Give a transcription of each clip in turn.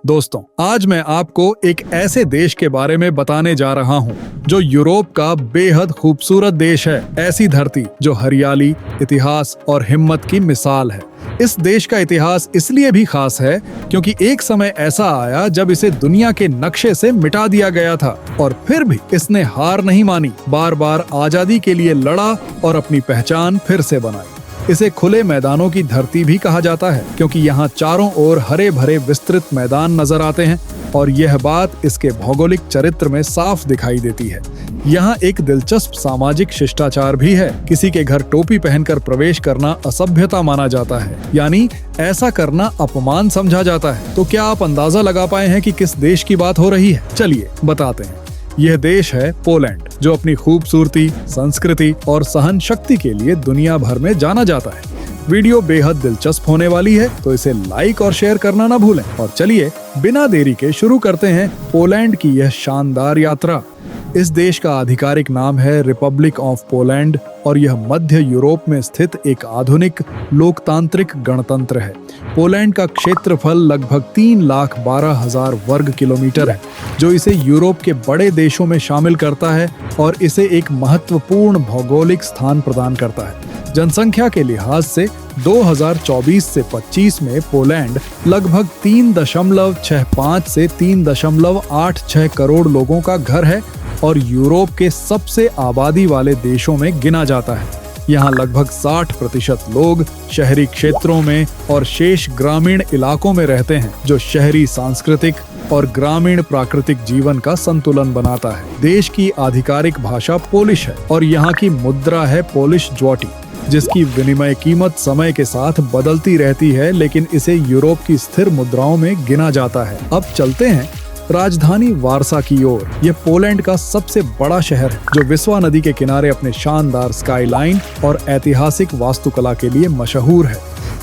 दोस्तों, आज मैं आपको एक ऐसे देश के बारे में बताने जा रहा हूँ जो यूरोप का बेहद खूबसूरत देश है। ऐसी धरती जो हरियाली, इतिहास और हिम्मत की मिसाल है। इस देश का इतिहास इसलिए भी खास है क्योंकि एक समय ऐसा आया जब इसे दुनिया के नक्शे से मिटा दिया गया था और फिर भी इसने हार नहीं मानी, बार बार आजादी के लिए लड़ा और अपनी पहचान फिर से बनाई। इसे खुले मैदानों की धरती भी कहा जाता है क्योंकि यहाँ चारों ओर हरे भरे विस्तृत मैदान नजर आते हैं और यह बात इसके भौगोलिक चरित्र में साफ दिखाई देती है। यहाँ एक दिलचस्प सामाजिक शिष्टाचार भी है। किसी के घर टोपी पहनकर प्रवेश करना असभ्यता माना जाता है, यानी ऐसा करना अपमान समझा जाता है। तो क्या आप अंदाजा लगा पाए हैं कि किस देश की बात हो रही है? चलिए बताते हैं। यह देश है पोलैंड, जो अपनी खूबसूरती, संस्कृति और सहन शक्ति के लिए दुनिया भर में जाना जाता है। वीडियो बेहद दिलचस्प होने वाली है, तो इसे लाइक और शेयर करना ना भूलें। और चलिए बिना देरी के शुरू करते हैं पोलैंड की यह शानदार यात्रा। इस देश का आधिकारिक नाम है रिपब्लिक ऑफ पोलैंड और यह मध्य यूरोप में स्थित एक आधुनिक लोकतांत्रिक गणतंत्र है। पोलैंड का क्षेत्रफल लगभग 3,12,000 वर्ग किलोमीटर है, जो इसे यूरोप के बड़े देशों में शामिल करता है और इसे एक महत्वपूर्ण भौगोलिक स्थान प्रदान करता है। जनसंख्या के लिहाज से 2024 से 25 में पोलैंड लगभग 3.65 से 3.86 करोड़ लोगों का घर है और यूरोप के सबसे आबादी वाले देशों में गिना जाता है। यहाँ लगभग 60% लोग शहरी क्षेत्रों में और शेष ग्रामीण इलाकों में रहते हैं, जो शहरी सांस्कृतिक और ग्रामीण प्राकृतिक जीवन का संतुलन बनाता है। देश की आधिकारिक भाषा पोलिश है और यहाँ की मुद्रा है पोलिश ज़्लोटी, जिसकी विनिमय कीमत समय के साथ बदलती रहती है, लेकिन इसे यूरोप की स्थिर मुद्राओं में गिना जाता है। अब चलते हैं राजधानी वारसा की ओर। यह पोलैंड का सबसे बड़ा शहर है, जो विस्वा नदी के किनारे अपने शानदार स्काईलाइन और ऐतिहासिक वास्तुकला के लिए मशहूर है।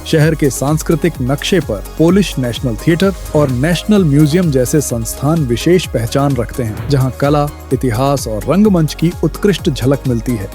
शहर के सांस्कृतिक नक्शे पर पोलिश नेशनल थिएटर और नेशनल म्यूजियम जैसे संस्थान विशेष पहचान रखते हैं, जहां कला, इतिहास और रंगमंच की उत्कृष्ट झलक मिलती है।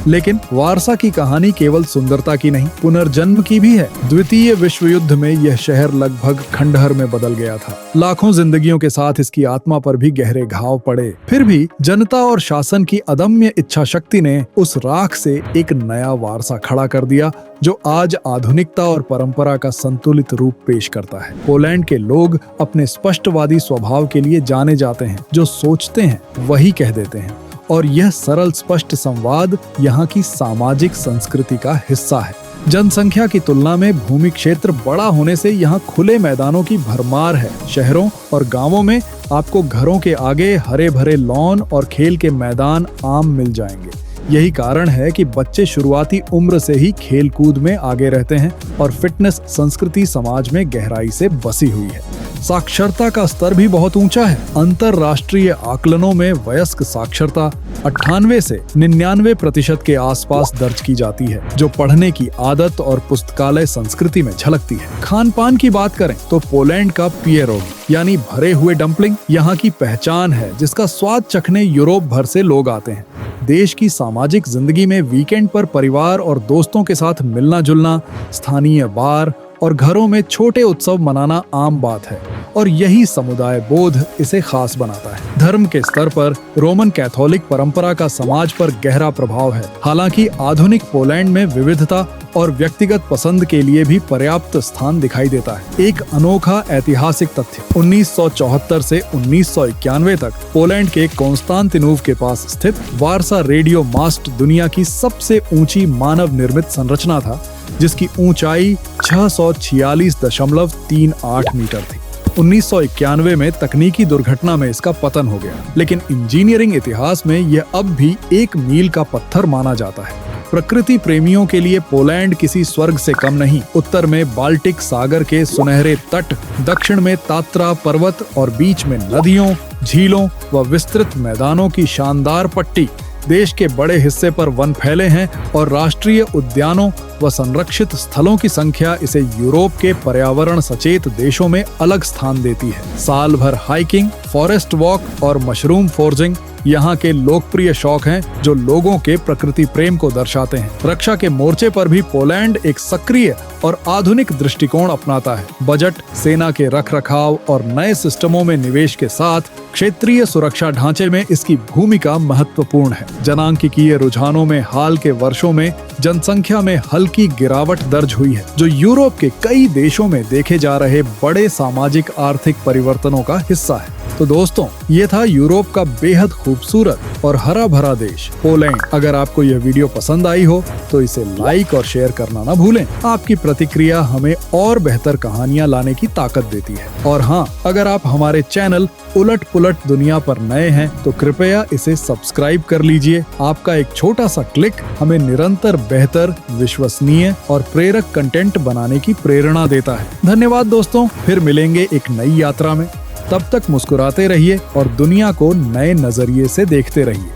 लेकिन वारसा की कहानी केवल सुंदरता की नहीं, पुनर्जन्म की भी है। द्वितीय विश्व युद्ध में यह शहर लगभग खंडहर में बदल गया था। लाखों जिंदगियों के साथ इसकी आत्मा पर भी गहरे घाव पड़े। फिर भी जनता और शासन की अदम्य इच्छा शक्ति ने उस राख से एक नया वारसा खड़ा कर दिया, जो आज आधुनिकता और परंपरा का संतुलित रूप पेश करता है। पोलैंड के लोग अपने स्पष्टवादी स्वभाव के लिए जाने जाते हैं। जो सोचते हैं वही कह देते हैं और यह सरल स्पष्ट संवाद यहाँ की सामाजिक संस्कृति का हिस्सा है। जनसंख्या की तुलना में भूमि क्षेत्र बड़ा होने से यहाँ खुले मैदानों की भरमार है। शहरों और गांवों में आपको घरों के आगे हरे भरे लॉन और खेल के मैदान आम मिल जाएंगे। यही कारण है कि बच्चे शुरुआती उम्र से ही खेल कूद में आगे रहते हैं और फिटनेस संस्कृति समाज में गहराई से बसी हुई है। साक्षरता का स्तर भी बहुत ऊंचा है। अंतरराष्ट्रीय आकलनों में वयस्क साक्षरता 98 से 99% के आसपास दर्ज की जाती है, जो पढ़ने की आदत और पुस्तकालय संस्कृति में झलकती है। खान पान की बात करें तो पोलैंड का पियरोगी यानी भरे हुए डम्पलिंग यहाँ की पहचान है, जिसका स्वाद चखने यूरोप भर से लोग आते हैं। देश की सामाजिक जिंदगी में वीकेंड पर परिवार और दोस्तों के साथ मिलना जुलना, स्थानीय बार और घरों में छोटे उत्सव मनाना आम बात है और यही समुदाय बोध इसे खास बनाता है। धर्म के स्तर पर रोमन कैथोलिक परंपरा का समाज पर गहरा प्रभाव है। हालांकि आधुनिक पोलैंड में विविधता और व्यक्तिगत पसंद के लिए भी पर्याप्त स्थान दिखाई देता है। एक अनोखा ऐतिहासिक तथ्य, 1974 से 1991 तक पोलैंड के कॉन्स्टांतिनोव के पास स्थित वारसा रेडियो मास्ट दुनिया की सबसे ऊंची मानव निर्मित संरचना था, जिसकी ऊंचाई 646.38 मीटर थी। 1991 में तकनीकी दुर्घटना में इसका पतन हो गया, लेकिन इंजीनियरिंग इतिहास में यह अब भी एक मील का पत्थर माना जाता है। प्रकृति प्रेमियों के लिए पोलैंड किसी स्वर्ग से कम नहीं। उत्तर में बाल्टिक सागर के सुनहरे तट, दक्षिण में तात्रा पर्वत और बीच में नदियों, झीलों व विस्तृत मैदानों की शानदार पट्टी। देश के बड़े हिस्से पर वन फैले हैं और राष्ट्रीय उद्यानों व संरक्षित स्थलों की संख्या इसे यूरोप के पर्यावरण सचेत देशों में अलग स्थान देती है। साल भर हाइकिंग, फॉरेस्ट वॉक और मशरूम फोर्जिंग यहाँ के लोकप्रिय शौक हैं जो लोगों के प्रकृति प्रेम को दर्शाते हैं। रक्षा के मोर्चे पर भी पोलैंड एक सक्रिय और आधुनिक दृष्टिकोण अपनाता है। बजट, सेना के रखरखाव और नए सिस्टमों में निवेश के साथ क्षेत्रीय सुरक्षा ढांचे में इसकी भूमिका महत्वपूर्ण है। जनांकिकीय रुझानों में हाल के वर्षों में जनसंख्या में हल्की गिरावट दर्ज हुई है, जो यूरोप के कई देशों में देखे जा रहे बड़े सामाजिक आर्थिक परिवर्तनों का हिस्सा है। तो दोस्तों, ये था यूरोप का बेहद खूबसूरत और हरा भरा देश पोलैंड। अगर आपको यह वीडियो पसंद आई हो तो इसे लाइक और शेयर करना ना भूलें। आपकी प्रतिक्रिया हमें और बेहतर कहानियां लाने की ताकत देती है। और हाँ, अगर आप हमारे चैनल उलट पुलट दुनिया पर नए हैं तो कृपया इसे सब्सक्राइब कर लीजिए। आपका एक छोटा सा क्लिक हमें निरंतर बेहतर, विश्वसनीय और प्रेरक कंटेंट बनाने की प्रेरणा देता है। धन्यवाद दोस्तों, फिर मिलेंगे एक नई यात्रा में। तब तक मुस्कुराते रहिए और दुनिया को नए नजरिए से देखते रहिए।